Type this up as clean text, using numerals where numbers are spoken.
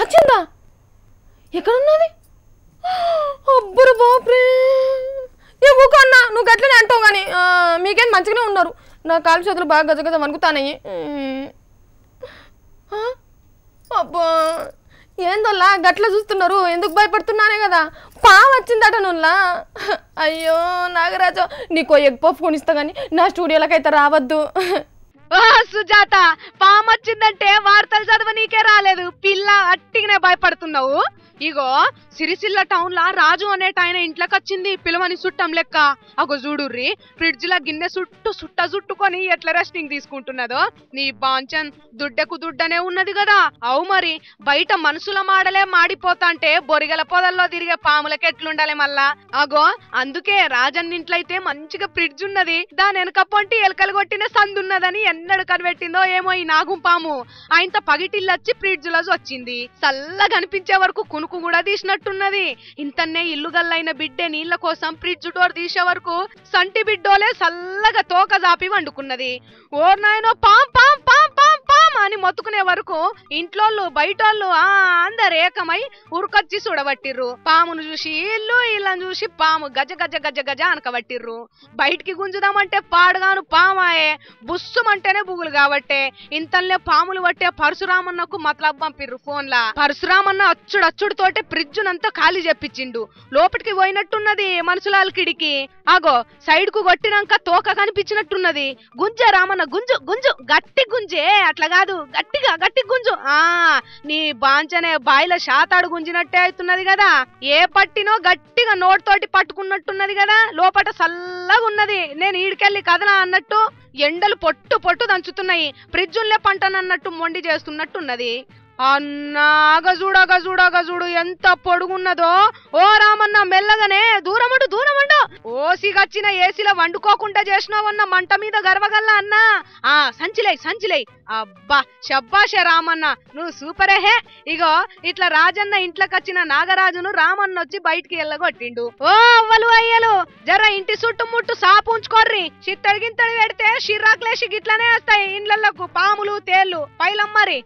వచ్చిందా? ఎక్కడున్నది? అబ్బరు బాప్రే, ఊకన్నా నువ్వు గట్లనే అంటావు కానీ మీకేం మంచిగానే ఉన్నారు. నా కాలు చేతులు బాగా గజగజ వణుకుతానయ్యి. అబ్బా ఏందోలా గట్ల చూస్తున్నారు, ఎందుకు భయపడుతున్నానే కదా. పాము వచ్చిందట నువ్వులా. అయ్యో నాగరాజు, నీకో ఎగ్ పఫ్ కొనిస్తా కానీ నా స్టూడియోలకైతే రావద్దు. సుజాత, పాము వచ్చిందంటే వార్తలు చదవ నీకే రాలేదు, పిల్ల అట్టిగానే భయపడుతున్నావు. ఇగో సిరిసిల్ల టౌన్ లా రాజు అనేట ఆయన ఇంట్లోకి వచ్చింది పిలవని చుట్టం లెక్క. అగో చూడుర్రి, ఫ్రిడ్జ్ లా గిన్నె చుట్టుకొని ఎట్లా రెస్టింగ్ తీసుకుంటున్నదో. నీ బాంచన్ దుడ్డకు దుడ్డనే ఉన్నది కదా. అవు మరి, బయట మనుషుల మాడలే మాడిపోతాంటే బొరిగల పొదల్లో తిరిగే పాములకి ఎట్లుండాలి మళ్ళా. అగో అందుకే రాజన్న ఇంట్లో అయితే మంచిగా ఫ్రిడ్జ్ ఉన్నది, దాని వెనక పొంటి ఎలకలు కొట్టిన సందున్నదని ఎన్నడు కనిపెట్టిందో ఏమో ఈ నాగుం పాము. ఆయనతో పగిటిల్లొచ్చి ఫ్రిడ్జ్ లో వచ్చింది. చల్లగా కనిపించే వరకు కునుకు కూడా తీసినట్టున్నది. ఇంతనే ఇల్లు గల్లైన బిడ్డే నీళ్ల కోసం ఫ్రిడ్జ్ డోర్ తీసే వరకు సంటి బిడ్డోలే చల్లగా తోక జాపి వండుకున్నది. ఓర్ నాయనో పాం పాం పాం పాం పాం అని మొత్తుకునే వరకు ఇంట్లోళ్ళు బయటోళ్ళు అందరు ఏకమై ఉరుకొచ్చి చూడబట్టిర్రు. పామును చూసి ఇళ్ళని చూసి పాము గజ గజ గజ గజ అనకబట్టిర్రు. బయటికి గుంజుదామంటే పాడుగాను పామాయే, బుస్సుమంటేనే బుగులు కాబట్టే. ఇంతనే పాములు పట్టే పరశురామన్నకు మతలబ్ పంపిర్రు ఫోన్లా. పరశురామన్న అచ్చుడు తోటే ఫ్రిడ్జ్ నంతా ఖాళీ చెప్పించిండు. లోపలికి పోయినట్టున్నది మనుషులాలకిడికి. అగో సైడ్ కు కొట్టినాక తోక కనిపించినట్టున్నది. గుంజే రామన్న, గుంజు గుంజు, గట్టి గుంజే, అట్లా కాదు గట్టిగా గట్టి గుంజు. నీ బాంచనే బాయిల శాతాడు గుంజినట్టే అవుతున్నది కదా. ఏ పట్టినో గట్టిగా నోటితోటి పట్టుకున్నట్టున్నది కదా. లోపట చల్లగా ఉన్నది. నేను ఈడికెళ్ళి కదనా అన్నట్టు ఎండలు పొట్టు పొట్టు దంచుతున్నాయి. ఫ్రిడ్జుల్లే పంటనన్నట్టు మొండి చేస్తున్నట్టున్నది. అన్నాగా చూడు ఎంత పొడుగున్నదో. ఓ రామన్న మెల్లగానే దూరముండు దూరముండు. ఓసిగచ్చిన ఏసీలో వండుకోకుండా చేసినావన్న మంట మీద గర్వగల్లా అన్నా. సంచిలై. అబ్బా శబ్బాషే రామన్న, నువ్వు సూపరే హే. ఇగో ఇట్లా రాజన్న ఇంట్లోకి వచ్చిన నాగరాజును రామన్న వచ్చి బయటికి వెళ్ళగొట్టిండు. ఓ అవ్వలు అయ్యలు, జర ఇంటి చుట్టుముట్టు సాపు ఉంచుకోర్రి. చిత్తడి గింతడి పెడితే షిర్రాకులేసి గిట్లనే వస్తాయి ఇండ్లకు పాములు తేళ్లు పైలమ్మరి.